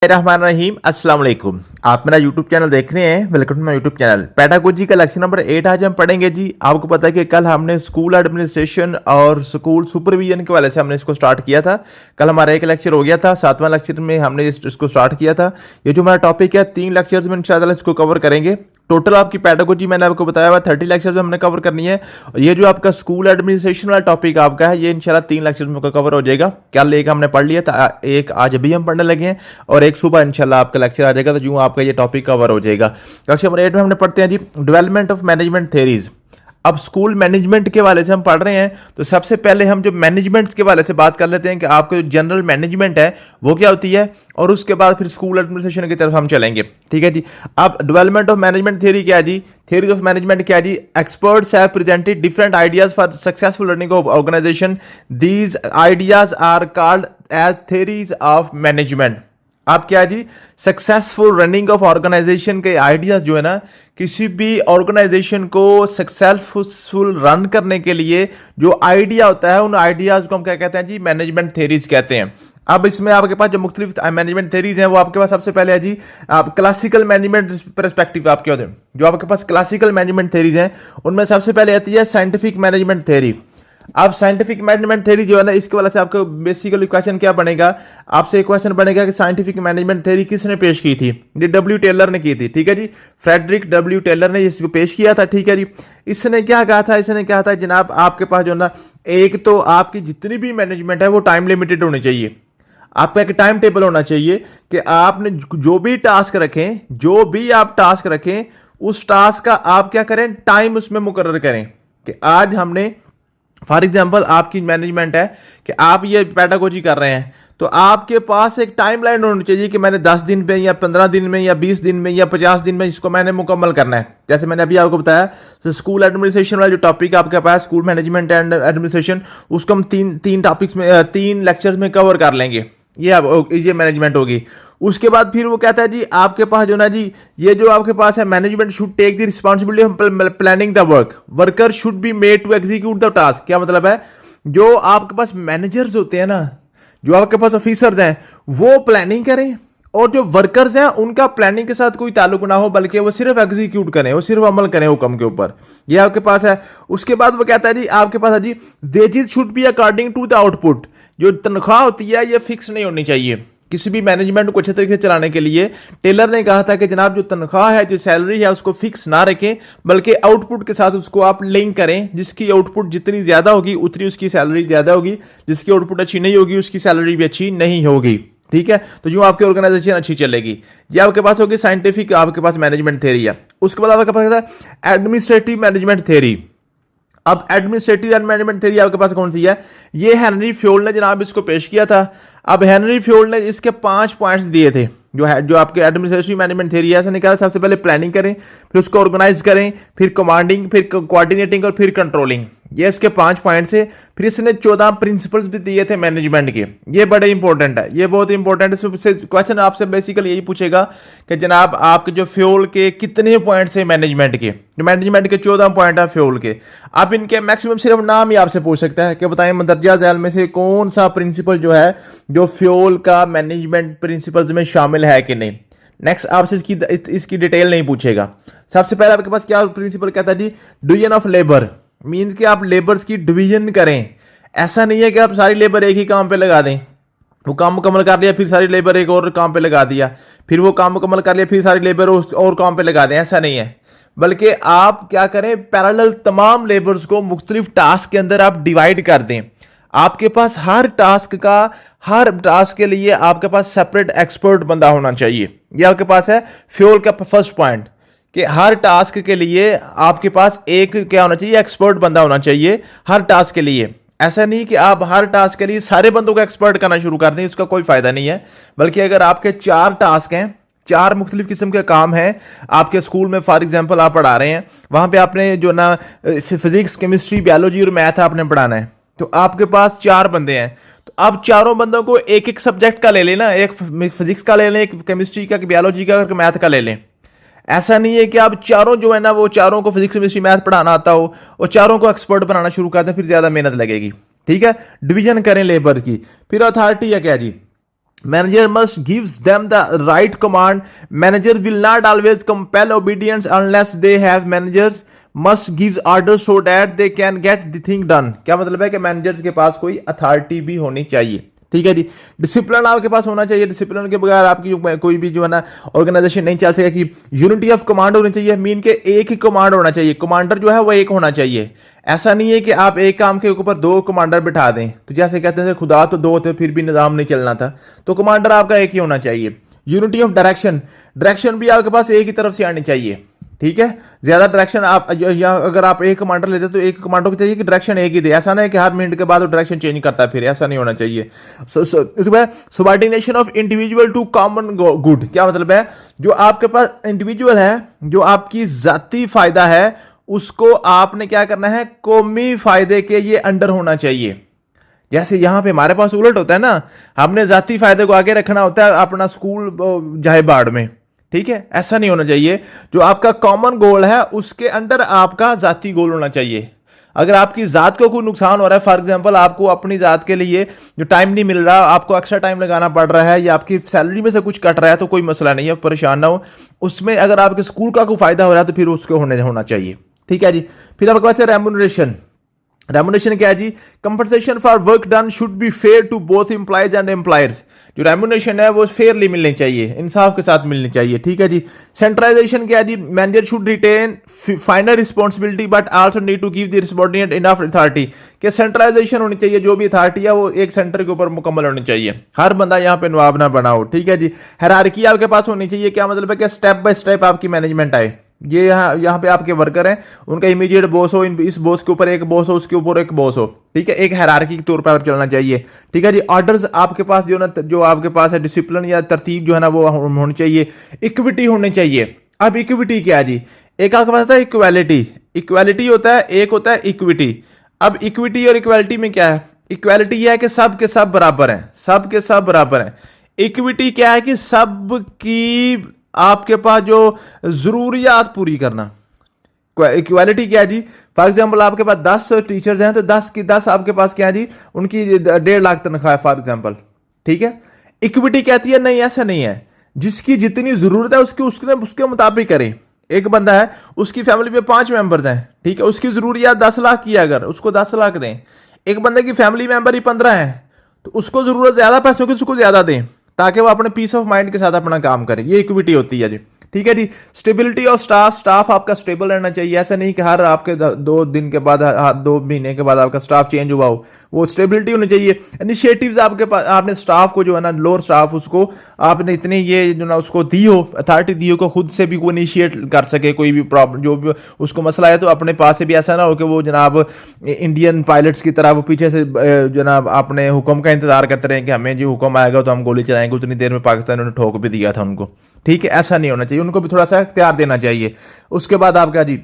रहमान रहीम अस्सलाम वालेकुम। आप मेरा यूट्यूब चैनल देख रहे हैं, welcome to my YouTube channel. Pedagogy का लेक्चर नंबर 8 आज हम पढ़ेंगे जी। आपको पता है कि कल हमने स्कूल एडमिनिस्ट्रेशन और स्कूल सुपरविजन के वाले से हमने इसको स्टार्ट किया था। कल हमारा एक लेक्चर हो गया था, 7वां लेक्चर में हमने इसको स्टार्ट किया था। ये जो हमारा टॉपिक है 3 लेक्चर्स में इंशाल्लाह इसको कवर करेंगे। टोटल आपकी पेडागोजी मैंने आपको बताया हुआ 30 लेक्चर्स में हमने कवर करनी है। और ये जो आपका स्कूल एडमिनिस्ट्रेशन वाला टॉपिक आपका है, ये इंशाल्लाह 3 लेक्चर्स में कवर हो जाएगा। कल एक हमने पढ़ लिया था, एक आज अभी हम पढ़ने लगे हैं और एक सुबह इंशाल्लाह आपका लेक्चर आ जाएगा, तो यूं आपका ये टॉपिक कवर हो जाएगा। लेक्चर नंबर 8 में हमने पढ़ते हैं जी डेवलपमेंट ऑफ मैनेजमेंट थ्योरीज। अब स्कूल मैनेजमेंट के वाले से हम पढ़ रहे हैं, तो सबसे पहले हम जो मैनेजमेंट के वाले से बात कर लेते हैं कि आपको जो जनरल मैनेजमेंट है वो क्या होती है, और उसके बाद फिर स्कूल एडमिनिस्ट्रेशन की तरफ हम चलेंगे। ठीक है जी। अब डेवलपमेंट ऑफ मैनेजमेंट थ्योरी क्या है जी? थ्योरी ऑफ मैनेजमेंट क्या है जी? Experts have presented different ideas for successful running of organisation. These ideas are called as theories of management. आप क्या जी? सक्सेसफुल रनिंग ऑफ ऑर्गेनाइजेशन के आइडियाज जो है ना, किसी भी ऑर्गेनाइजेशन को सक्सेसफुल रन करने के लिए जो आइडिया होता है, उन आइडियाज को हम क्या कहते हैं जी? मैनेजमेंट थ्योरीज कहते हैं। अब इसमें आपके पास जो मुख्तलिफ मैनेजमेंट थ्योरीज हैं वो आपके पास सबसे पहले है जी आप क्लासिकल मैनेजमेंट परस्पेक्टिव। आपके होते हैं जो आपके पास क्लासिकल मैनेजमेंट थ्योरीज हैं, उनमें सबसे पहले आती है साइंटिफिक मैनेजमेंट थ्योरी। अब साइंटिफिक मैनेजमेंट थ्योरी जो है ना, इसके वाले से आपको बेसिकली क्वेश्चन क्या बनेगा, आपसे एक क्वेश्चन बनेगा कि साइंटिफिक मैनेजमेंट थ्योरी किसने पेश की थी? ये डब्ल्यू टेलर ने की थी। ठीक है जी, फ्रेडरिक डब्ल्यू टेलर ने इसको पेश किया था। ठीक है जी। इसने क्या कहा था? इसने कहा था जनाब आपके पास जो ना, एक तो आपकी जितनी भी मैनेजमेंट है वो टाइम लिमिटेड होनी चाहिए। आपका एक टाइम टेबल होना चाहिए कि आपने जो भी टास्क रखें, जो भी आप टास्क रखें, उस टास्क का आप क्या करें? टाइम उसमें मुकर्रर करें कि आज हमने, फॉर एग्जाम्पल आपकी मैनेजमेंट है कि आप ये पेडागोजी कर रहे हैं, तो आपके पास एक टाइम लाइन होनी चाहिए कि मैंने 10 दिन में या 15 दिन में या 20 दिन में या 50 दिन में इसको मैंने मुकम्मल करना है। जैसे मैंने अभी आपको बताया, तो स्कूल एडमिनिस्ट्रेशन वाला जो टॉपिक आपके पास स्कूल मैनेजमेंट एंड एडमिनिस्ट्रेशन, उसको हम तीन टॉपिक्स में 3 लेक्चर्स में कवर कर लेंगे। ये मैनेजमेंट होगी। उसके बाद फिर वो कहता है जी आपके पास जो ना जी, ये जो आपके पास है, management should take the responsibility of planning the work, worker should be made to execute the task. क्या मतलब है? जो आपके पास मैनेजर्स होते हैं ना, जो आपके पास ऑफिसर्स हैं, वो प्लानिंग करें, और जो वर्कर्स हैं उनका प्लानिंग के साथ कोई ताल्लुक ना हो, बल्कि वो सिर्फ एग्जीक्यूट करें, वो सिर्फ अमल करें हुक्म के ऊपर। ये आपके पास है। उसके बाद वो कहता है जी आपके पास है जी wages should be according to the output. जो तनख्वाह होती है ये फिक्स नहीं होनी चाहिए। किसी भी मैनेजमेंट को अच्छे तरीके से चलाने के लिए टेलर ने कहा था कि जनाब जो तनख्वाह है, जो सैलरी है, उसको फिक्स ना रखें, बल्कि आउटपुट के साथ उसको आप लिंक करें। जिसकी आउटपुट जितनी ज्यादा होगी उतनी उसकी सैलरी ज्यादा होगी, जिसकी आउटपुट अच्छी नहीं होगी उसकी सैलरी भी अच्छी नहीं होगी। ठीक है, तो यूं आपकी ऑर्गेनाइजेशन अच्छी चलेगी। ये आपके पास होगी साइंटिफिक आपके पास मैनेजमेंट थ्योरी है। उसके बाद आपके पास है एडमिनिस्ट्रेटिव मैनेजमेंट थ्योरी। अब एडमिनिस्ट्रेटिव एंड मैनेजमेंट थ्योरी आपके पास कौन सी है? ये हेनरी फ्योल ने जनाब इसको पेश किया था। अब हेनरी फ्योल ने इसके 5 पॉइंट्स दिए थे। जो आपके एडमिनिस्ट्रेटिव मैनेजमेंट थ्योरी है, निकाला सबसे पहले प्लानिंग करें, फिर उसको ऑर्गेनाइज करें, फिर कमांडिंग, फिर कोऑर्डिनेटिंग और फिर कंट्रोलिंग। ये इसके 5 पॉइंट्स है। फिर इसने 14 प्रिंसिपल्स भी दिए थे मैनेजमेंट के। ये बड़े इंपॉर्टेंट है, ये बहुत इंपॉर्टेंट है। क्वेश्चन आपसे बेसिकली यही पूछेगा कि जनाब आपके जो फ्यूल के कितने पॉइंट्स है मैनेजमेंट के? जो मैनेजमेंट के 14 पॉइंट है फ्यूल के। आप इनके मैक्सिमम सिर्फ नाम ही आपसे पूछ सकता है कि बताएं मंदरजा झैल में से कौन सा प्रिंसिपल जो है जो फ्यूल का मैनेजमेंट प्रिंसिपल्स में शामिल है कि नहीं। नेक्स्ट आपसे इसकी डिटेल नहीं पूछेगा। सबसे पहले आपके पास क्या प्रिंसिपल कहता है जी? Division of labour. मीन्स कि आप लेबर्स की डिवीजन करें। ऐसा नहीं है कि आप सारी लेबर एक ही काम पे लगा दें, वो काम मुकम्मल कर लिया फिर सारी लेबर एक और काम पे लगा दिया, फिर वो काम मुकम्मल कर लिया फिर सारी लेबर और काम पे लगा दें। ऐसा नहीं है, बल्कि आप क्या करें, पैरेलल तमाम लेबर्स को मुख्तलिफ टास्क के अंदर आप डिवाइड कर दें। आपके पास हर टास्क के लिए आपके पास सेपरेट एक्सपर्ट बंदा होना चाहिए। ये आपके पास है फ्यूल का फर्स्ट पॉइंट कि हर टास्क के लिए आपके पास एक क्या होना चाहिए? एक्सपर्ट बंदा होना चाहिए हर टास्क के लिए। ऐसा नहीं कि आप हर टास्क के लिए सारे बंदों को एक्सपर्ट करना शुरू कर दें, उसका कोई फायदा नहीं है। बल्कि अगर आपके 4 टास्क हैं, 4 मुख्तलिफ किस्म के काम हैं आपके स्कूल में, फॉर एग्जाम्पल आप पढ़ा रहे हैं, वहां पे आपने जो ना फिजिक्स, केमिस्ट्री, बायोलॉजी और मैथ आपने पढ़ाना है, तो आपके पास 4 बंदे हैं, तो आप चारों बंदों को एक एक सब्जेक्ट का ले लेना। एक फिजिक्स का ले लें, एक केमिस्ट्री का, बायोलॉजी का, मैथ का ले लें। ऐसा नहीं है कि आप चारों जो है ना, वो चारों को फिजिक्स, केमिस्ट्री, मैथ पढ़ाना आता हो और चारों को एक्सपर्ट बनाना शुरू कर दें, फिर ज्यादा मेहनत लगेगी। ठीक है, डिवीजन करें लेबर की। फिर अथॉरिटी है क्या जी? Manager must gives them the right command. Manager will not always compel obedience unless they have managers must gives orders so that they can get the thing done. क्या मतलब है कि managers के पास कोई अथॉरिटी भी होनी चाहिए, ठीक है जी। डिसिप्लिन आपके पास होना चाहिए, डिसिप्लिन के बगैर आपकी कोई भी जो है ना ऑर्गेनाइजेशन नहीं चल सकेगी। यूनिटी ऑफ कमांड होनी चाहिए, मीन के एक ही कमांड होना चाहिए, कमांडर जो है वो एक होना चाहिए। ऐसा नहीं है कि आप एक काम के ऊपर दो कमांडर बिठा दें, तो जैसे कहते हैं खुदा तो दो थे फिर भी निजाम नहीं चलना था, तो कमांडर आपका एक ही होना चाहिए। यूनिटी ऑफ डायरेक्शन, डायरेक्शन भी आपके पास एक ही तरफ से आनी चाहिए, ठीक है। ज्यादा डायरेक्शन आप या अगर आप एक कमांडर लेते तो एक कमांडर को चाहिए कि डायरेक्शन एक ही दे, ऐसा नहीं कि हर मिनट के बाद वो डायरेक्शन चेंज करता है, फिर ऐसा नहीं होना चाहिए। Subordination of individual to common good, क्या मतलब है, जो आपके पास इंडिविजुअल है, जो आपकी जाती फायदा है, उसको आपने क्या करना है, कौमी फायदे के ये अंडर होना चाहिए। जैसे यहां पे हमारे पास उलट होता है ना, हमने जाती फायदे को आगे रखना होता है, अपना स्कूल जाए बाढ़ में, ठीक है। ऐसा नहीं होना चाहिए, जो आपका कॉमन गोल है उसके अंडर आपका जाती गोल होना चाहिए। अगर आपकी जात को कोई नुकसान हो रहा है, फॉर एग्जांपल आपको अपनी जात के लिए जो टाइम नहीं मिल रहा, आपको एक्स्ट्रा टाइम लगाना पड़ रहा है, या आपकी सैलरी में से कुछ कट रहा है, तो कोई मसला नहीं है, परेशान ना हो। उसमें अगर आपके स्कूल का कोई फायदा हो रहा है तो फिर उसको होना चाहिए, ठीक है जी। फिर आपके पास है रेम्यूनरेशन। रेम्यूनरेशन क्या है जी, compensation for work done should be fair to both employees and employers. जो रेम्यूनरेशन है वो फेयरली मिलनी चाहिए, इंसाफ के साथ मिलनी चाहिए, ठीक है जी। सेंट्रलाइजेशन क्या है जी, manager should retain final responsibility but also need to give the subordinate enough authority. कि सेंट्रलाइजेशन होनी चाहिए, जो भी अथॉरिटी है वो एक सेंटर के ऊपर मुकम्मल होनी चाहिए, हर बंदा यहाँ पे नवाब ना बनाओ, ठीक है जी। हायरार्की आपके पास होनी चाहिए, क्या मतलब है कि स्टेप बाय स्टेप आपकी मैनेजमेंट आए। ये यहाँ पे आपके वर्कर हैं, उनका इमीडिएट बॉस हो, इस बॉस के ऊपर एक बॉस हो, उसके ऊपर एक बॉस हो, ठीक है। एक हायरार्की के तौर पर चलना चाहिए, ठीक है जी। ऑर्डर्स आपके पास जो ना, जो आपके पास है डिसिप्लिन या तरतीब जो है ना वो होनी चाहिए। इक्विटी होनी चाहिए। अब इक्विटी क्या है जी, एक आपके पास है इक्वालिटी, इक्वालिटी होता है, एक होता है इक्विटी। अब इक्विटी और इक्वालिटी में क्या है, इक्वालिटी यह है कि सब के सब बराबर हैं, सब के सब बराबर हैं। इक्विटी क्या है कि सब की आपके पास जो जरूरियात पूरी करना। इक्वालिटी क्या है जी, फॉर एग्जांपल आपके पास 10 टीचर्स हैं तो 10 की 10 आपके पास क्या है जी, उनकी 1.5 लाख तनख्वाह है फॉर एग्जांपल, ठीक है। इक्विटी कहती है नहीं, ऐसा नहीं है, जिसकी जितनी जरूरत है उसके मुताबिक करें। एक बंदा है, उसकी फैमिली में 5 मेंबर्स हैं, ठीक है, उसकी जरूरियात 10 लाख की है, अगर उसको 10 लाख दें। एक बंदे की फैमिली मेंबर ही 15 है, तो उसको जरूरत ज्यादा पैसों की, उसको ज्यादा दें, ताकि वो अपने पीस ऑफ माइंड के साथ अपना काम करे। ये इक्विटी होती है जी, ठीक है जी। स्टेबिलिटी ऑफ स्टाफ, स्टाफ आपका स्टेबल रहना चाहिए, ऐसा नहीं कि हर आपके 2 दिन के बाद, 2 महीने के बाद आपका स्टाफ चेंज हुआ हो, वो स्टेबिलिटी होनी चाहिए। इनिशिएटिव्स आपके पास, आपने स्टाफ को जो है ना, लोअर स्टाफ, उसको आपने इतनी ये जो ना उसको दी हो, अथॉरिटी दी हो कि खुद से भी वो इनिशिएट कर सके, कोई भी प्रॉब्लम जो भी उसको मसला है, तो अपने पास से भी ऐसा ना हो कि वो जनाब इंडियन पायलट्स की तरह वो पीछे से जनाब अपने हुक्म का इंतजार करते रहे कि हमें जो हुक्म आएगा तो हम गोली चलाएंगे। उतनी देर में पाकिस्तान ने ठोक भी दिया था उनको, ठीक है। ऐसा नहीं होना चाहिए, उनको भी थोड़ा सा इख्तियार देना चाहिए। उसके बाद आपका जी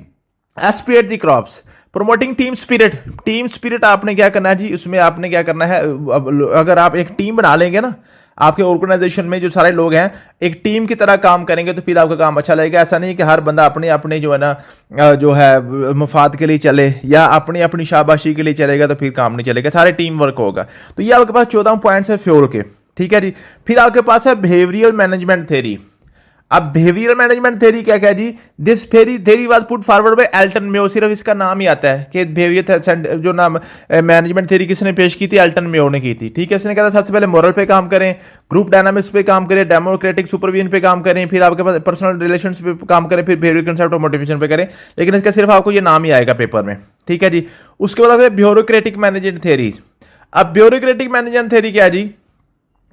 esprit de corps, promoting team spirit. Team spirit आपने क्या करना है जी, उसमें आपने क्या करना है, अगर आप एक टीम बना लेंगे ना, आपके ऑर्गेनाइजेशन में जो सारे लोग हैं एक टीम की तरह काम करेंगे, तो फिर आपका काम अच्छा लगेगा। ऐसा नहीं कि हर बंदा अपने अपने जो है ना जो है मफाद के लिए चले या अपनी अपनी शाबाशी के लिए चलेगा, तो फिर काम नहीं चलेगा, सारे टीम वर्क होगा। तो ये आपके पास 14 पॉइंट्स है फ्योल के, ठीक है जी। फिर आपके पास है बिहेवियरल मैनेजमेंट थ्योरी। अब बिहेवियरल मैनेजमेंट थ्योरी क्या क्या जी, this theory was put forward by Elton Mayo, सिर्फ इसका नाम ही आता है कि बिहेवियर जो नाम मैनेजमेंट थ्योरी किसने पेश की थी, एल्टन मेयो ने की थी, ठीक है। इसने कहा था सबसे पहले मोरल पे काम करें, ग्रुप डायनामिक्स पे काम करें, डेमोक्रेटिक सुपरविजन पे काम करें, फिर आपके पास पर्सनल रिलेशंस पे काम करें, फिर बिहेवियर कंसेप्ट और मोटिवेशन पे करें। लेकिन इसका सिर्फ आपको ये नाम ही आएगा पेपर में, ठीक है जी। उसके बाद ब्यूरोक्रेटिक मैनेजमेंट थ्योरी। अब ब्यूरोक्रेटिक मैनेजमेंट थ्योरी क्या है जी,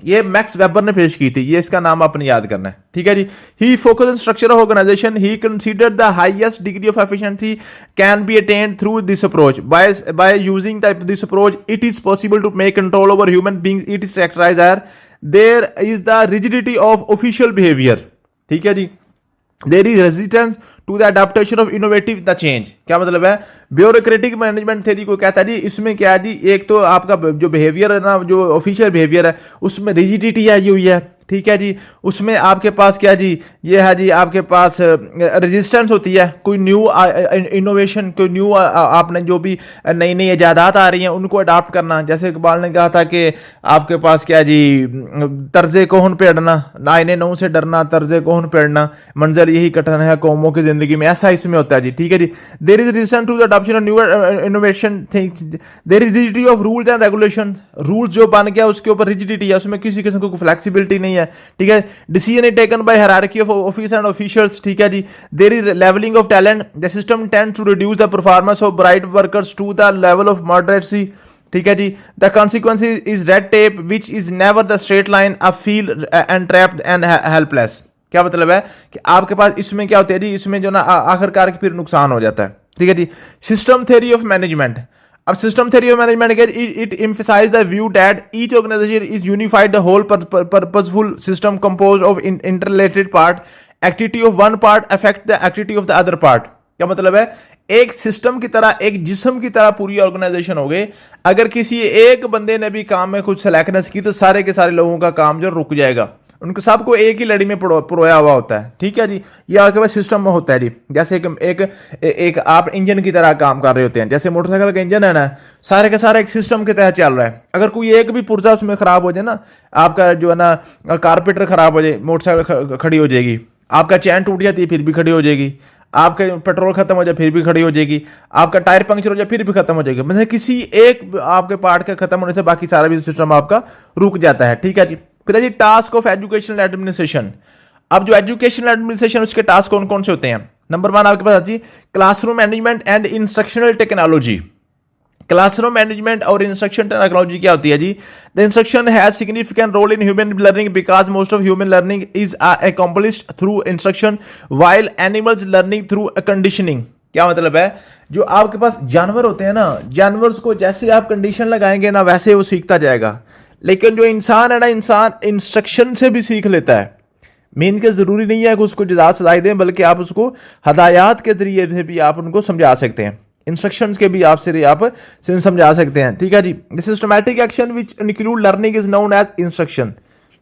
ये मैक्स वेबर ने पेश की थी, ये इसका नाम आपने याद करना है, ठीक है जी। He focus on structure of organisation, he considered the highest degree of efficiency can be attained through this approach, by using this approach it is possible to make control over human beings, it is characterised as there is the rigidity of official behaviour, ठीक है जी। There is resistance to the adaptation of innovative the change. क्या मतलब है, bureaucratic management theory को कहता है जी, इसमें क्या है जी, एक तो आपका जो बिहेवियर है ना, जो ऑफिशियल बिहेवियर है उसमें रिजिडिटी आई हुई है, ठीक है जी। उसमें आपके पास क्या जी, ये है जी आपके पास रेजिस्टेंस होती है, कोई न्यू इनोवेशन, कोई न्यू आपने जो भी नई नई इजादात आ रही हैं उनको अडाप्ट करना। जैसे इकबाल ने कहा था कि आपके पास क्या जी, तर्जे कोहन पे अड़ना, आईने नौ से डरना, तर्जे कोहन पे अड़ना, मंजर यही कठिन है कौमों की जिंदगी में, ऐसा इसमें होता है जी। ठीक है जी। There is resistance to the adoption of new innovation things, there is rigidity of rules and regulation, rules जो बन गया उसके ऊपर रिजिडिटी है, उसमें किसी किस्म की फ्लेक्सिबिलिटी नहीं है। ठीक है। Decision is taken by hierarchy of office and officials. ठीक है जी। There is levelling of talent, the system tends to reduce the performance of bright workers to the level of mediocrity. ठीक है जी। The consequence is red tape which is never the straight line, a feel and trapped and helpless. क्या मतलब है कि आपके पास इसमें क्या होता है जी, इसमें जो ना आखिरकार फिर नुकसान हो जाता है। ठीक है जी। सिस्टम थ्योरी ऑफ मैनेजमेंट, अब system theory of management it emphasize the view that each organisation is unified the whole purposeful system composed of interrelated part, activity of one part affect the activity of the other part. क्या मतलब है, एक system की तरह, एक जिस्म की तरह पूरी ऑर्गेनाइजेशन हो गई। अगर किसी एक बंदे ने भी काम में कुछ सलेक्टनेस की तो सारे के सारे लोगों का काम जो रुक जाएगा, उनको सबको एक ही लड़ी में परोया हुआ होता है। ठीक है जी। ये आपके पास सिस्टम में होता है जी। जैसे एक आप इंजन की तरह काम कर रहे होते हैं, जैसे मोटरसाइकिल का इंजन है ना, सारे के सारे एक सिस्टम के तहत चल रहा है। अगर कोई एक भी पुर्जा उसमें खराब हो जाए ना, आपका जो है ना कारपेटर खराब हो जाए, मोटरसाइकिल खड़ी हो जाएगी, आपका चैन टूट जाती है फिर भी खड़ी हो जाएगी, आपका पेट्रोल खत्म हो जाए फिर भी खड़ी हो जाएगी, आपका टायर पंक्चर हो जाए फिर भी खत्म हो जाएगी। मतलब किसी एक आपके पार्ट के खत्म होने से बाकी सारा भी सिस्टम आपका रुक जाता है। ठीक है जी। फिर है जी टास्क ऑफ एजुकेशनल एडमिनिस्ट्रेशन। अब जो एजुकेशनल एडमिनिस्ट्रेशन, उसके टास्क कौन कौन से होते हैं? नंबर 1 आपके पास आती है classroom management and instructional technology. Classroom management और इंस्ट्रक्शन टेक्नोलॉजी क्या होती है जी? The instruction has significant role in human learning because most of human learning is accomplished through instruction while animals learning through conditioning. क्या मतलब है, जो आपके पास जानवर होते हैं ना, जानवर को जैसे आप कंडीशन लगाएंगे ना वैसे वो सीखता जाएगा। लेकिन जो इंसान है ना, इंसान इंस्ट्रक्शन से भी सीख लेता है। मीन के जरूरी नहीं है कि उसको जज़ा सजाएं दें, बल्कि आप उसको हदायत के जरिए से भी आप उनको समझा सकते हैं, इंस्ट्रक्शंस के भी आपसे आप समझा सकते हैं। ठीक है जी। Systematic action which include learning is known as instruction.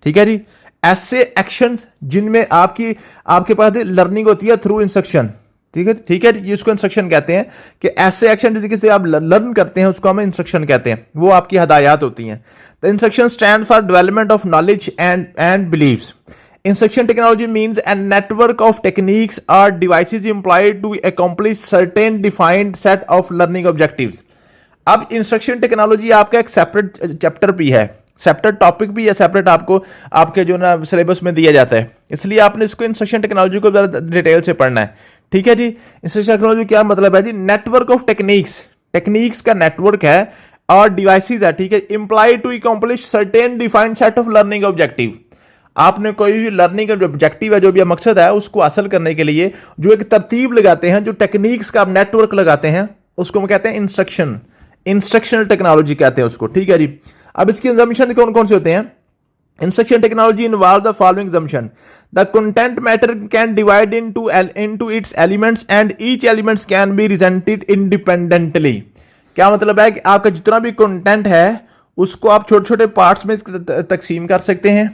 ठीक है जी। ऐसे एक्शन जिनमें आपके पास लर्निंग होती है थ्रू इंस्ट्रक्शन। ठीक है, ठीक है जी। इसको इंस्ट्रक्शन कहते हैं कि ऐसे एक्शन जिससे आप लर्न करते हैं उसको हम इंस्ट्रक्शन कहते हैं, वो आपकी हदायत होती हैं। The instruction stand for development of knowledge and beliefs. Instruction technology means a network of techniques or devices employed to accomplish certain defined set of learning objectives. अब इंस्ट्रक्शन टेक्नोलॉजी आपका एक सेपरेट चैप्टर भी है, separate topic भी है, separate आपको आपके जो ना सिलेबस में दिया जाता है, इसलिए आपने इसको इंस्ट्रक्शन टेक्नोलॉजी को ज़रा डिटेल से पढ़ना है। ठीक है जी। इंस्ट्रक्शन टेक्नोलॉजी क्या मतलब है जी? नेटवर्क ऑफ टेक्निक्स का नेटवर्क है और डिवाइसेस है। ठीक है। Employ to accomplish certain defined set of learning objective. आपने कोई भी लर्निंग ऑब्जेक्टिव है, जो भी मकसद है, उसको हासिल करने के लिए जो एक तरतीब लगाते हैं, जो टेक्निक्स का नेटवर्क लगाते हैं, उसको हम कहते हैं इंस्ट्रक्शनल टेक्नोलॉजी कहते हैं उसको। ठीक है जी। अब इसकी assumption कौन कौन से होते हैं? Instruction technology involve the following assumption. The content matter can divide into its elements and each elements can be presented independently. क्या मतलब है कि आपका जितना भी कंटेंट है उसको आप छोटे छोटे पार्ट्स में तकसीम कर सकते हैं,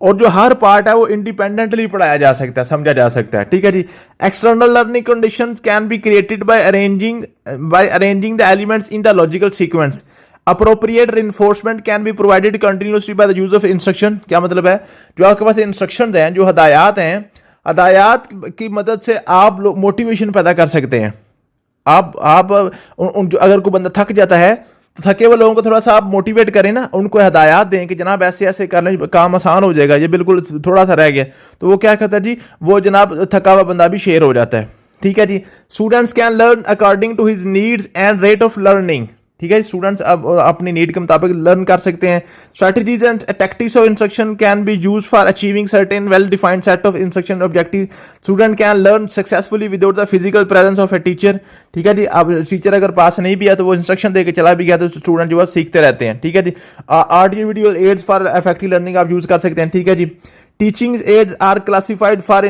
और जो हर पार्ट है वो इंडिपेंडेंटली पढ़ाया जा सकता है, समझा जा सकता है। ठीक है जी। External learning conditions can be created by arranging the elements in the logical sequence. Appropriate reinforcement can be provided continuously by the use of instruction. क्या मतलब है, जो आपके पास इंस्ट्रक्शंस हैं, जो हदायत हैं, हदायत की मदद से आप लोग मोटिवेशन पैदा कर सकते हैं। आप जो अगर कोई बंदा थक जाता है तो थके हुए लोगों को थोड़ा सा आप मोटिवेट करें ना, उनको हदायत दें कि जनाब ऐसे ऐसे करने काम आसान हो जाएगा, ये बिल्कुल थोड़ा सा रह गया, तो वो क्या कहता है जी, वो जनाब थका हुआ बंदा भी शेयर हो जाता है। ठीक है जी। Students can learn according to his needs and rate of learning. ठीक है। स्टूडेंट्स अब अपनी नीड के मुताबिक लर्न कर सकते हैं। Strategies and tactics of instruction can be used for achieving certain well defined set of instruction objective. Student can learn successfully without the physical presence of a teacher. ठीक है जी। अब टीचर अगर पास नहीं भी है तो वो इंस्ट्रक्शन देकर चला भी गया तो स्टूडेंट जो है सीखते रहते हैं। ठीक है जी। Audio video aids for effective learning आप यूज कर सकते हैं। ठीक है जी। Teaching aids are classified for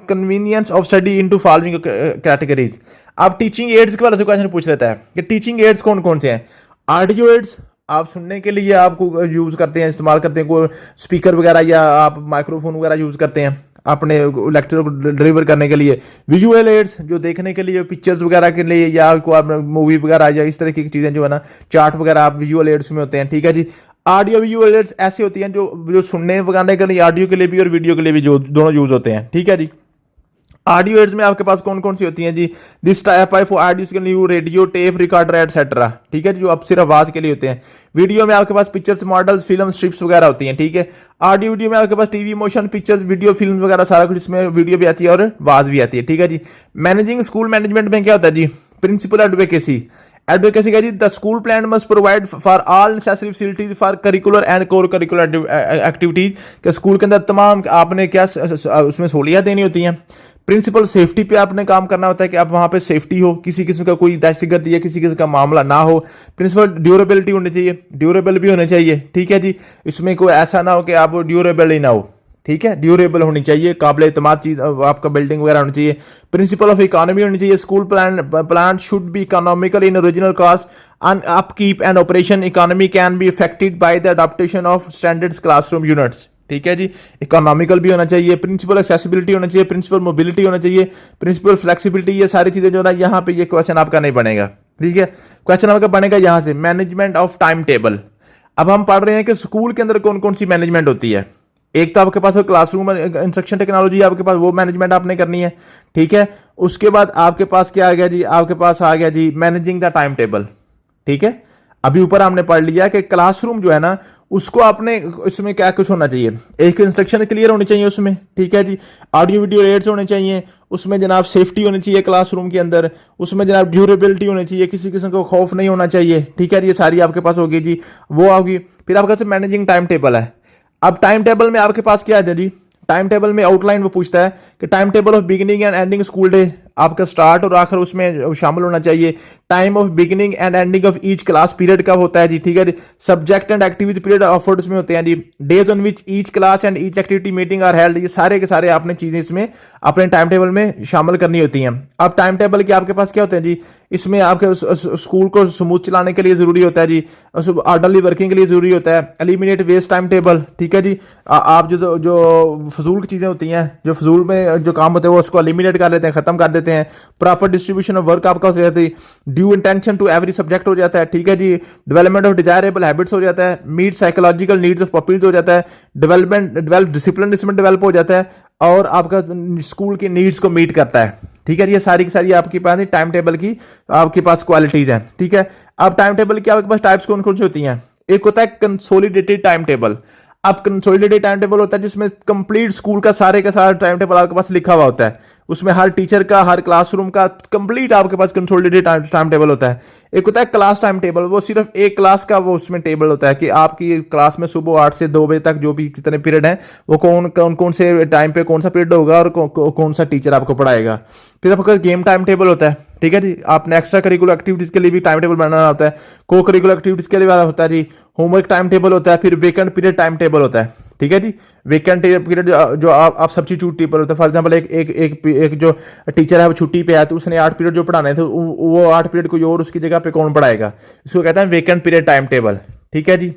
convenience of study into following categories. अब टीचिंग एड्स के वाले से क्वेश्चन पूछ लेता है कि टीचिंग एड्स कौन कौन से हैं? ऑडियो एड्स, आप सुनने के लिए आपको यूज़ करते हैं, इस्तेमाल करते हैं, कोई स्पीकर वगैरह या आप माइक्रोफोन वगैरह यूज़ करते हैं अपने लेक्चर को डिलीवर करने के लिए। विजुअल एड्स जो देखने के लिए, पिक्चर्स वगैरह के लिए, या कोई आप मूवी वगैरह या इस तरह की चीज़ें जो है ना, चार्ट वगैरह आप विजुअल एड्स में होते हैं, ठीक है जी। ऑडियो विजुअल एड्स ऐसी होती हैं जो सुनने वगाने के लिए, ऑडियो के लिए भी और वीडियो के लिए भी जो दोनों यूज़ होते हैं, ठीक है जी। ऑडियो एड्स में आपके पास कौन कौन सी होती हैं जी? दिस टाइप ऑफ ऑडियो के लिए रेडियो, टेप रिकॉर्डर एटसेट्रा, ठीक है, जो अब सिर्फ आवाज के लिए होते हैं। वीडियो में आपके पास पिक्चर्स, मॉडल्स, फिल्म, स्ट्रिप्स वगैरह होती हैं, ठीक है। ऑडियो वीडियो में आपके पास TV, motion pictures, video, film वगैरह सारा कुछ, इसमें वीडियो भी आती है और आवाज भी आती है, ठीक है जी। मैनेजिंग स्कूल मैनेजमेंट में क्या होता है जी? Principal advocacy. एडवोकेसी का जी, the school plan must provide for all necessary facilities for curricular and core curricular activities, के स्कूल के अंदर तमाम आपने क्या उसमें सहूलियात देनी होती हैं। प्रिंसिपल सेफ्टी पे आपने काम करना होता है कि आप वहां पे सेफ्टी हो, किसी किस्म का कोई दहशतगर्दी या किसी किस्म का मामला ना हो। प्रिंसिपल ड्यूरेबिलिटी होनी चाहिए, ड्यूरेबल भी होने चाहिए, ठीक है जी। इसमें कोई ऐसा ना हो कि आप ड्यूरेबल ही ना हो, ठीक है, ड्यूरेबल होनी चाहिए, काबिल एतमाद चीज आपका बिल्डिंग वगैरह होनी चाहिए। प्रिंसिपल ऑफ इकोनॉमी होनी चाहिए। School plan should be economical in original cost and upkeep and operation economy can be affected by the adaptation of standards classroom units, ठीक है जी। इकोनॉमिकल भी होना चाहिए, प्रिंसिपल एक्सेसिबिलिटी होना चाहिए, प्रिंसिपल मोबिलिटी होना चाहिए, प्रिंसिपल फ्लेक्सिबिलिटी, ये सारी चीजें जो ना यहाँ पे ये क्वेश्चन आपका नहीं बनेगा, ठीक है। क्वेश्चन आपका बनेगा यहाँ से मैनेजमेंट ऑफ टाइम टेबल। अब हम पढ़ रहे हैं कि स्कूल के अंदर कौन कौन सी मैनेजमेंट होती है। एक तो आपके पास क्लासरूम इंस्ट्रक्शन टेक्नोलॉजी आपके पास, वो मैनेजमेंट आपने करनी है, ठीक है। उसके बाद आपके पास क्या आ गया जी? आपके पास आ गया जी मैनेजिंग द टाइम टेबल, ठीक है। अभी ऊपर हमने पढ़ लिया कि क्लासरूम जो है ना, उसको आपने इसमें क्या कुछ होना चाहिए, एक इंस्ट्रक्शन क्लियर होनी चाहिए उसमें, ठीक है जी। ऑडियो वीडियो एड्स होने चाहिए उसमें, जनाब सेफ्टी होनी चाहिए क्लासरूम के अंदर, उसमें जनाब ड्यूरेबिलिटी होनी चाहिए, किसी किस्म को खौफ नहीं होना चाहिए, ठीक है। ये सारी आपके पास होगी जी, वो होगी। फिर आपके पास मैनेजिंग टाइम टेबल है। अब टाइम टेबल में आपके पास क्या है जी? टाइम टेबल में आउटलाइन वो पूछता है कि time table of beginning and ending school day, आपका स्टार्ट और आखिर उसमें शामिल होना चाहिए। Time of beginning and ending of each class period कब होता है जी, ठीक है जी। Subject and activity period offered उसमें होते हैं जी। Days on which each class and each activity meeting are held, ये सारे के सारे आपने चीजें इसमें अपने टाइम टेबल में शामिल करनी होती हैं। अब टाइम टेबल के आपके पास क्या होते हैं जी? इसमें आपके स्कूल को स्मूथ चलाने के लिए जरूरी होता है जी, ऑर्डरली वर्किंग के लिए जरूरी होता है। एलिमिनेट वेस्ट टाइम टेबल, ठीक है जी। आप जो फजूल की चीजें होती हैं, जो फजूल में जो काम होते हैं, वो उसको एलिमिनेट कर लेते हैं, खत्म कर देते हैं। प्रॉपर डिस्ट्रीब्यूशन ऑफ वर्क आपका हो जाता है। Due intention to every subject हो जाता है, ठीक है जी। डेवलपमेंट ऑफ डिजायरेबल हैबिट्स हो जाता है। Meet psychological needs of pupils हो जाता है। डेवलप डिसिप्लिन इसमें डेवलप हो जाता है, और आपका स्कूल की नीड्स को मीट करता है, ठीक है। ये सारी की सारी आपके पास टाइम टेबल की आपके पास क्वालिटीज हैं, ठीक है। अब टाइम टेबल की आपके पास टाइप्स कौन कौन सी होती हैं? एक होता है कंसोलिडेटेड टाइम टेबल। अब कंसोलिडेटेड टाइम टेबल होता है जिसमें कंप्लीट स्कूल का सारे का सारा टाइम टेबल आपके पास लिखा हुआ होता है, उसमें हर टीचर का, हर क्लासरूम का कंप्लीट आपके पास कंसोलिडेटेड टाइम टेबल होता है। एक होता है क्लास टाइम टेबल, वो सिर्फ एक क्लास का वो उसमें टेबल होता है कि आपकी क्लास में सुबह 8 से 2 बजे तक जो भी कितने पीरियड हैं, वो कौन से टाइम पे कौन सा पीरियड होगा और कौन सा टीचर आपको पढ़ाएगा। फिर आपका गेम टाइम टेबल होता है, ठीक है जी। आपने एक्स्ट्रा करिकुलर एक्टिविटीज के लिए भी टाइम टेबल बनाना होता है। को करिकुलर एक्टिविटीज के लिए होता है जी होमवर्क टाइम टेबल होता है। फिर वेकेंट पीरियड टाइम टेबल होता है, ठीक है जी। वेकेंट पीरियड जो आप सब्स्टिट्यूट टेबल होता है। फॉर एग्जांपल एक जो टीचर है वो छुट्टी पे है, तो उसने 8 पीरियड जो पढ़ाने थे वो 8 पीरियड कोई और उसकी जगह पे कौन पढ़ाएगा, इसको कहते हैं वेकेंट पीरियड टाइम टेबल, ठीक है जी।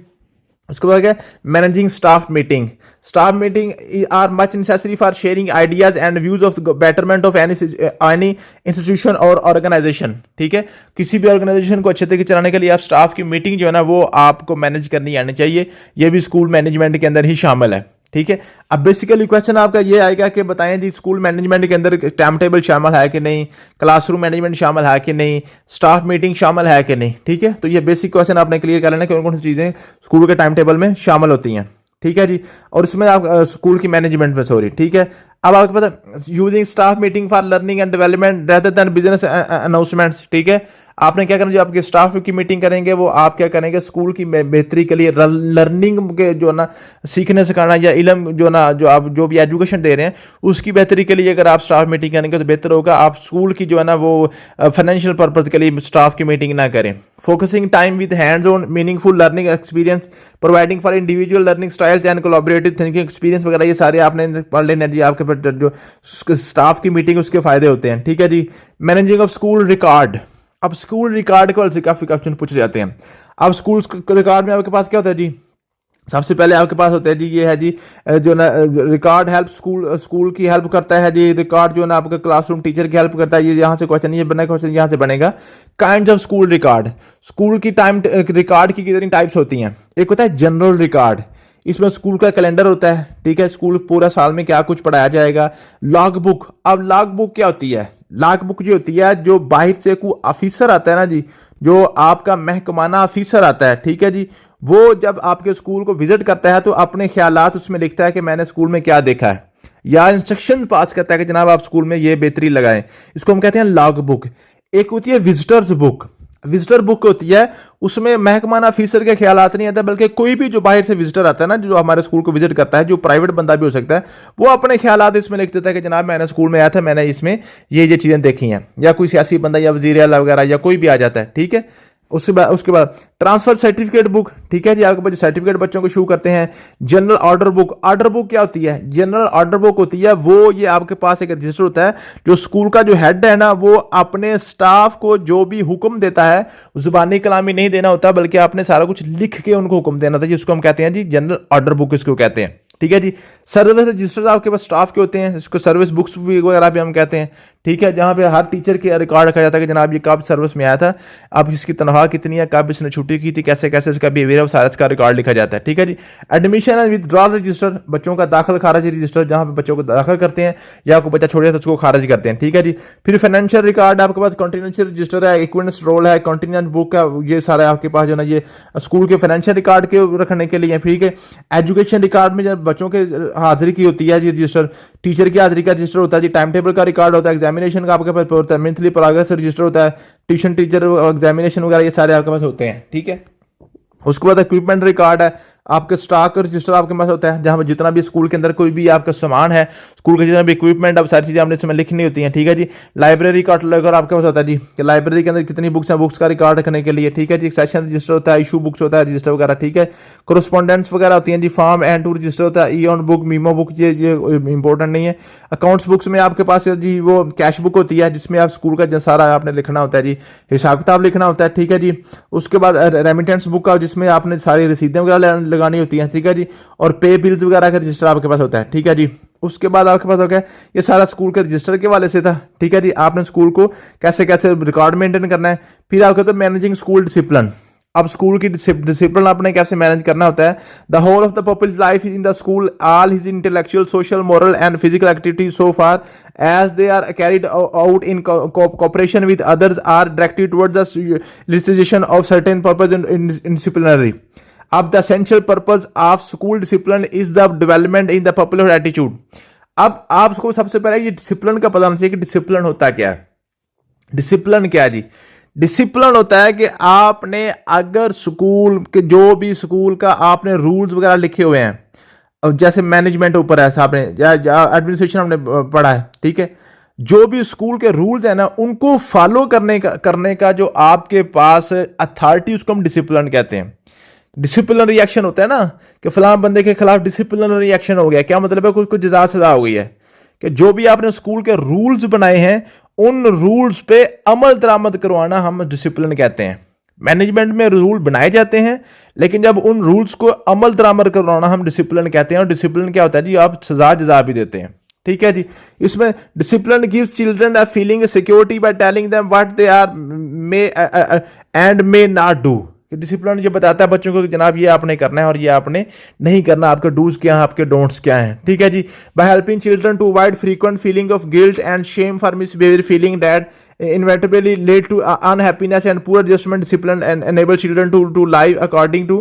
उसके बाद क्या? Managing staff meeting. Staff meeting are much necessary for sharing ideas and views of betterment of any institution और ऑर्गेनाइजेशन, ठीक है। किसी भी ऑर्गेनाइजेशन को अच्छे तरीके चलाने के लिए आप स्टाफ की मीटिंग जो है ना, वो आपको मैनेज करनी आनी चाहिए। ये भी स्कूल मैनेजमेंट के अंदर ही शामिल है, ठीक है। अब बेसिकली क्वेश्चन आपका ये आएगा कि बताएं जी स्कूल मैनेजमेंट के अंदर टाइम टेबल शामिल है कि नहीं, क्लासरूम मैनेजमेंट शामिल है कि नहीं, स्टाफ मीटिंग शामिल है कि नहीं, ठीक है। तो ये बेसिक क्वेश्चन आपने क्लियर कर लेना कौन कौन सी चीजें स्कूल के टाइम टेबल में शामिल होती हैं, ठीक है जी। और इसमें आप स्कूल की मैनेजमेंट में सॉरी, ठीक है। अब आपको पता using staff meeting for learning and development rather than business announcements, ठीक है। आपने क्या करना, जो आपके स्टाफ की मीटिंग करेंगे वो आप क्या करेंगे, स्कूल की बेहतरी के लिए, लर्निंग के जो ना सीखने सिखाना या इल्म जो ना जो आप जो भी एजुकेशन दे रहे हैं उसकी बेहतरी के लिए अगर आप स्टाफ मीटिंग करेंगे तो बेहतर होगा। आप स्कूल की जो है ना वो फाइनेंशियल पर्पज के लिए स्टाफ की मीटिंग ना करें। Focusing time with hands on meaningful learning experience, providing for individual learning styles and collaborative thinking experience वगैरह, ये सारे आपने पढ़ लेने जी। आपके जो स्टाफ की मीटिंग उसके फायदे होते हैं, ठीक है जी। Managing of school record. अब स्कूल रिकॉर्ड को काफी क्वेश्चन पूछे जाते हैं। अब स्कूल रिकॉर्ड में आपके पास क्या होता है जी, सबसे पहले आपके पास होता है जी, ये है जी जो ना रिकॉर्ड हेल्प स्कूल की हेल्प करता है जी। रिकॉर्ड जो ना आपका क्लासरूम टीचर की हेल्प करता है। ये यहाँ से क्वेश्चन, ये बना क्वेश्चन यहाँ से बनेगा। Kind of school record, school की टाइम रिकॉर्ड की कितनी टाइप्स होती हैं। एक होता है जनरल रिकॉर्ड, इसमें स्कूल का कैलेंडर होता है, ठीक है, स्कूल पूरा साल में क्या कुछ पढ़ाया जाएगा। लॉग बुक, अब लॉग बुक क्या होती है, लॉग बुक जो होती है, जो बाहर से कोई ऑफिसर आता है ना जी, जो आपका महकमाना ऑफिसर आता है, ठीक है जी, वो जब आपके स्कूल को विजिट करता है तो अपने ख्यालात उसमें लिखता है कि मैंने स्कूल में क्या देखा है, या इंस्ट्रक्शन पास करता है कि जनाब आप स्कूल में ये बेहतरी लगाएं। इसको हम कहते हैं लॉग बुक। एक होती है विजिटर्स बुक, विजिटर बुक होती है, उसमें महकमाना ऑफिसर के ख्यालात नहीं आता, बल्कि कोई भी जो बाहर से विजिटर आता है ना, जो हमारे स्कूल को विजिट करता है, जो प्राइवेट बंदा भी हो सकता है, वो अपने ख्यालात इसमें लिख देता है कि जनाब मैंने स्कूल में आया था, मैंने इसमें ये चीजें देखी हैं। या कोई सियासी बंदा या वजीर आला वगैरह या कोई भी आ जाता है, ठीक है। उसके बाद ट्रांसफर सर्टिफिकेट बुक, ठीक है जी, आपके पास सर्टिफिकेट बच्चों को शो करते हैं। General order book, order book क्या होती है, जनरल ऑर्डर बुक होती है वो, ये आपके पास एक रजिस्टर होता है, जो स्कूल का जो हेड है ना, वो अपने स्टाफ को जो भी हुक्म देता है, जुबानी कलामी नहीं देना होता, बल्कि आपने सारा कुछ लिख के उनको हुक्म देना था, जिसको हम कहते हैं जी जनरल ऑर्डर बुक इसको कहते हैं, ठीक है जी। सर्विस रजिस्टर आपके पास स्टाफ के होते हैं, इसको सर्विस बुक्स वगैरह भी हम कहते हैं, ठीक है, जहां पे हर टीचर के रिकॉर्ड रखा जाता है कि जनाब ये कब सर्विस में आया था, अब इसकी तनख्वाह कितनी है, कब इसने छुट्टी की थी, कैसे कैसे इसका बिहेवियर है, सारा इसका रिकॉर्ड लिखा जाता है, ठीक है जी। एडमिशन एंड विथड्रॉल रजिस्टर, बच्चों का दाखिल खारिज रजिस्टर, जहां पे बच्चों को दाखिल करते हैं या कोई बच्चा छोड़ जाता है तो उसको खारिज करते हैं, ठीक है जी। फिर फाइनेंशियल रिकॉर्ड आपके पास, कॉन्टिनेंशियल रजिस्टर है, इक्विटेंस रोल है, कॉन्टिनेंट बुक है, ये सारे आपके पास जो ना ये स्कूल के फाइनेंशियल रिकॉर्ड के रखने के लिए, ठीक है। एजुकेशन रिकॉर्ड में जब बच्चों के हाजिरी की होती है जी रजिस्टर, टीचर की हाजिरी का रजिस्टर होता है जी, टाइम टेबल का रिकॉर्ड होता है, एग्जामिनेशन का आपके पास होता है, मंथली प्रोग्रेस रजिस्टर होता है, ट्यूशन टीचर एग्जामिनेशन वगैरह ये सारे आपके पास होते हैं, ठीक है। उसके बाद इक्विपमेंट रिकॉर्ड है, आपके स्टॉक रजिस्टर आपके पास होता है, जहां पर जितना भी स्कूल के अंदर कोई भी आपका सामान है, स्कूल के जितना भी इक्विपमेंट, अब सारी चीजें आपने इसमें लिखनी होती हैं, ठीक है जी। लाइब्रेरी कैटलॉग आपके पास होता है जी, कि लाइब्रेरी के अंदर कितनी बुक्स हैं, बुक्स का रिकॉर्ड रखने के लिए, ठीक है जी। सेशन रजिस्टर होता है, इशू बुक्स होता है, रजिस्टर वगैरह, ठीक है। कोरस्पॉन्डेंस वगैरह होती हैं जी, फॉर्म एंड टू रजिस्टर होता है, ई ऑन बुक, मीमो बुक, ये इंपॉर्टेंट नहीं है। अकाउंट्स बुक्स में आपके पास जी वो कैश बुक होती है, जिसमें आप स्कूल का सारा आपने लिखना होता है जी, हिसाब किताब लिखना होता है, ठीक है जी। उसके बाद रेमिटेंस बुक का, जिसमें आपने सारी रसीदें वगैरह लगानी होती हैं, ठीक है जी। और पे बिल्स वगैरह का रजिस्टर आपके पास होता है, ठीक है जी। उसके बाद आपके पास हो गया, ये सारा स्कूल के रजिस्टर के वाले से था, ठीक है जी। आपने स्कूल को कैसे कैसे रिकॉर्ड मेंटेन करना है। फिर आपके तो मैनेजिंग स्कूल डिसिप्लिन, अब स्कूल की डिसिप्लिन आपने कैसे मैनेज करना होता है। The whole of the people's life in the school, all his intellectual, social, moral and physical activities so far as they are carried out in cooperation with others are directed towards the realization of certain purpose in disciplinary. अब the essential purpose of school discipline is the development in the popular attitude. अब आपको सबसे पहले ये discipline का पता होना चाहिए कि डिसिप्लिन होता क्या है। डिसिप्लिन क्या है जी, डिसिप्लिन होता है कि आपने अगर स्कूल के जो भी स्कूल का आपने रूल्स वगैरह लिखे हुए हैं, अब जैसे मैनेजमेंट ऊपर है, आपने एडमिनिस्ट्रेशन हमने पढ़ा है, ठीक है, जो भी स्कूल के रूल्स है ना, उनको फॉलो करने का जो आपके पास अथॉरिटी, उसको हम डिसिप्लिन कहते हैं। डिसिप्लिनरी एक्शन होता है ना, कि फलां बंदे के खिलाफ डिसिप्लिनरी एक्शन हो गया, क्या मतलब है, कुछ जजा सजा हो गई है, कि जो भी आपने स्कूल के रूल्स बनाए हैं उन रूल्स पे अमल दरामद करवाना हम डिसिप्लिन कहते हैं। मैनेजमेंट में रूल बनाए जाते हैं, लेकिन जब उन रूल्स को अमल दरामद करवाना हम डिसिप्लिन कहते हैं। और डिसिप्लिन क्या होता है जी, आप सजा जजा भी देते हैं, ठीक है जी। इसमें discipline gives children a feeling security by telling them what they are may and may not do. Discipline ये बताता है बच्चों को कि जनाब ये आपने करना है और ये आपने नहीं करना, आपके डूज क्या हैं, आपके डोंट्स क्या हैं, ठीक है जी। By helping children to avoid frequent feeling of guilt and shame for misbehaviour, feeling that inevitably lead to unhappiness and poor adjustment, discipline and enable children to live according to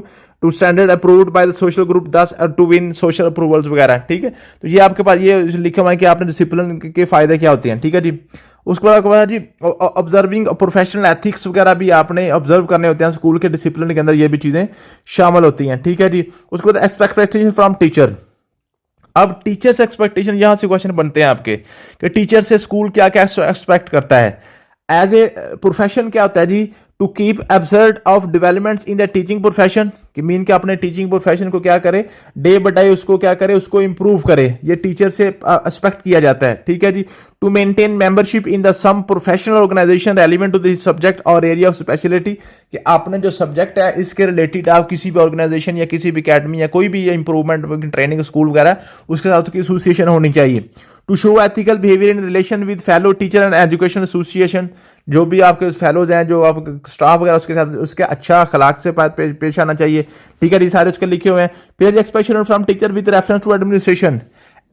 standard approved by the social group, thus to win social approvals वगैरह, ठीक है। तो ये आपके पास ये लिखा हुआ है कि आपने डिसिप्लिन के फायदे क्या होते हैं, ठीक है जी। उसके बाद जी ऑब्जर्विंग प्रोफेशनल एथिक्स वगैरह भी आपने ऑब्जर्व करने होते हैं स्कूल के डिसिप्लिन के अंदर, ये भी चीजें शामिल होती हैं, ठीक है जी। उसके बाद एक्सपेक्टेशन फ्रॉम टीचर। अब टीचर से एक्सपेक्टेशन, यहां से क्वेश्चन बनते हैं आपके कि टीचर से स्कूल क्या क्या एक्सपेक्ट करता है। एज ए प्रोफेशन क्या होता है जी, to keep abreast of developments in the teaching profession, कि मीन के अपने टीचिंग प्रोफेशन को क्या करे, डे बाय डे उसको क्या करे, उसको इंप्रूव करे, ये टीचर से एक्सपेक्ट किया जाता है। ठीक है जी। To maintain membership in the some professional organisation relevant to this subject और एरिया ऑफ स्पेशलिटी, कि आपने जो सब्जेक्ट है इसके रिलेटेड आप किसी भी ऑर्गेनाइजेशन या किसी भी अकेडमी या कोई भी इंप्रूवमेंट ट्रेनिंग स्कूल वगैरह उसके साथ उसकी एसोसिएशन होनी चाहिए। To show ethical behaviour in relation with fellow teacher and education association, जो भी आपके फेलोज हैं, जो आप स्टाफ वगैरह उसके साथ उसके अच्छा अखलाक से पेश आना चाहिए। ठीक है, ये सारे उसके लिखे हुए हैं। फिर expectation from teacher with reference to administration,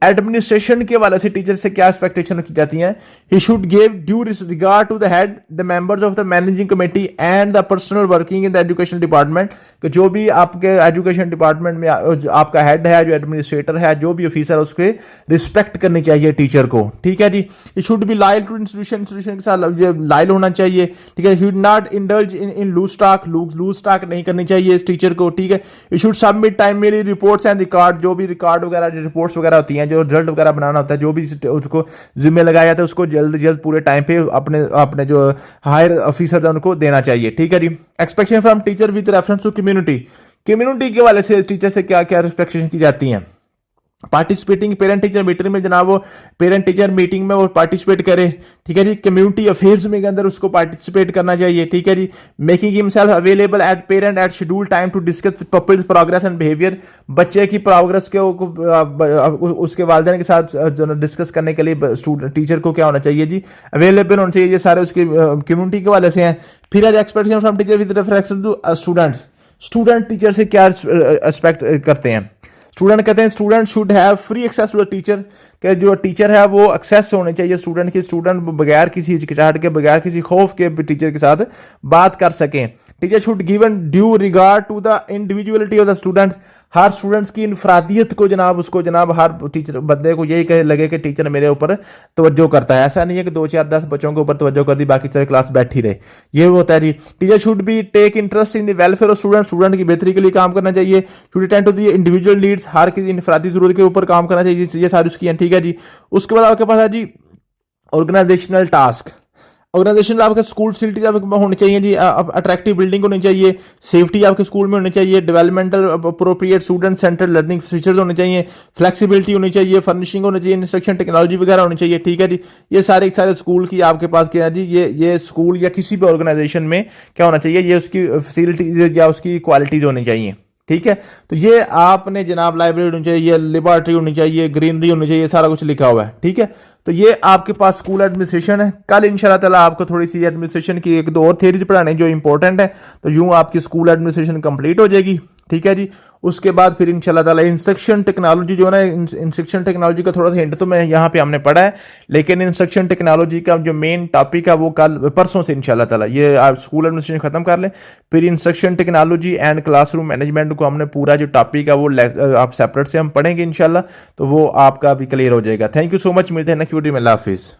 administration के वाले से टीचर से क्या एक्सपेक्टेशन रखी जाती है। ही should give due regard to the head, the members of the managing committee and the personal working in the education department, कि जो भी आपके एजुकेशन डिपार्टमेंट में आपका हेड है, जो एडमिनिस्ट्रेटर है, जो भी ऑफिसर है, उसके रिस्पेक्ट करनी चाहिए टीचर को। ठीक है जी। He should be loyal to institution, institution के साथ लॉयल होना चाहिए। ठीक है। Should not indulge in loose talk, loose talk नहीं करनी चाहिए इस टीचर को। ठीक है। ही should submit timely reports and record, जो भी रिकॉर्ड वगैरह रिपोर्ट्स वगैरह होती हैं, जो रिजल्ट वगैरह बनाना होता है, जो भी उसको जिम्मे लगाया जाता है, उसको जल्द जल्द पूरे टाइम पे अपने अपने जो हायर ऑफिसर है उनको देना चाहिए। ठीक है जी। Expectation from teacher with reference to community, community के वाले से टीचर से क्या क्या एक्सपेक्टेशन की जाती हैं। पार्टिसिपेटिंग पेरेंट टीचर मीटिंग में, जनाब वो पेरेंट टीचर मीटिंग में वो पार्टिसिपेट करे। ठीक है जी। कम्युनिटी अफेयर्स में के अंदर उसको पार्टिसिपेट करना चाहिए। ठीक है जी। Making himself available at parent at schedule time to discuss pupils progress and behaviour, बच्चे की प्रोग्रेस के उसके वालिदैन के साथ जो डिस्कस करने के लिए स्टूडेंट टीचर को क्या होना चाहिए जी, अवेलेबल होना चाहिए। ये सारे उसकी कम्युनिटी के वाले से हैं। फिर expectation from teacher with reference to students, student teacher से क्या एक्सपेक्ट करते हैं। स्टूडेंट कहते हैं student should have free access to the teacher, कि जो टीचर है वो एक्सेस होने चाहिए स्टूडेंट की, स्टूडेंट बगैर किसी हिचकिचाहट के, बगैर किसी खौफ के टीचर के साथ बात कर सकें। Teacher should given due regard to the individuality of the students, हर स्टूडेंट्स की इनफरादियत को जनाब उसको जनाब हर टीचर बंदे को यही कहे लगे कि टीचर मेरे ऊपर तवज्जो करता है। ऐसा नहीं है कि 2 4 10 बच्चों के ऊपर तवज्जो कर दी, बाकी सारी क्लास बैठी रहे, ये होता है जी। Teacher should be take interest in the welfare of student, student की बेहतरी के लिए काम करना चाहिए। Should attend to the individual needs, हर किसी इनफरादी जरूरत के ऊपर काम करना चाहिए, ये सारी उसकी हैं। ठीक है जी। उसके बाद आपके पास है जी ऑर्गेनाइजेशनल टास्क। ऑर्गेनाइजेशन आपके स्कूल फैसिलिटीज आपके होनी चाहिए जी, अट्रैक्टिव बिल्डिंग होनी चाहिए, सेफ्टी आपके स्कूल में होनी चाहिए, developmental appropriate student centre learning features होने चाहिए, फ्लेक्सिबिलिटी होनी चाहिए, फर्निशिंग होनी चाहिए, इंस्ट्रक्शन टेक्नोलॉजी वगैरह होनी चाहिए। ठीक है जी। ये सारे स्कूल की आपके पास क्या है जी, ये स्कूल या किसी भी ऑर्गेनाइजेशन में क्या होना चाहिए, ये उसकी फैसिलिटीज या उसकी क्वालिटीज होनी चाहिए। ठीक है। तो ये आपने जनाब लाइब्रेरी होनी चाहिए, लेबोरेटरी होनी चाहिए, ग्रीनरी होनी चाहिए, सारा कुछ लिखा हुआ है। ठीक है। तो ये आपके पास स्कूल एडमिनिस्ट्रेशन है। कल इंशाल्लाह ताला आपको थोड़ी सी एडमिनिस्ट्रेशन की 1-2 और थ्योरीज पढ़ाने जो इंपॉर्टेंट है, तो यूं आपकी स्कूल एडमिनिस्ट्रेशन कंप्लीट हो जाएगी। ठीक है जी। उसके बाद फिर इंशाल्लाह ताला इंस्ट्रक्शन टेक्नोलॉजी जो है ना, इंस्ट्रक्शन टेक्नोलॉजी का थोड़ा सा हिंट तो मैं यहाँ पे हमने पढ़ा है, लेकिन इंस्ट्रक्शन टेक्नोलॉजी का जो मेन टॉपिक है वो कल परसों से इंशाल्लाह ताला ये आप स्कूल एडमिनिस्ट्रेशन खत्म कर लें, फिर instruction technology and classroom management को हमने पूरा जो टॉपिक है वो आप सेपरेट से हम पढ़ेंगे इंशाल्लाह, तो वो आपका भी क्लियर हो जाएगा। थैंक यू सो मच, मिलते हैं नेक्स्ट वीडियो में। अल्लाह हाफिज़।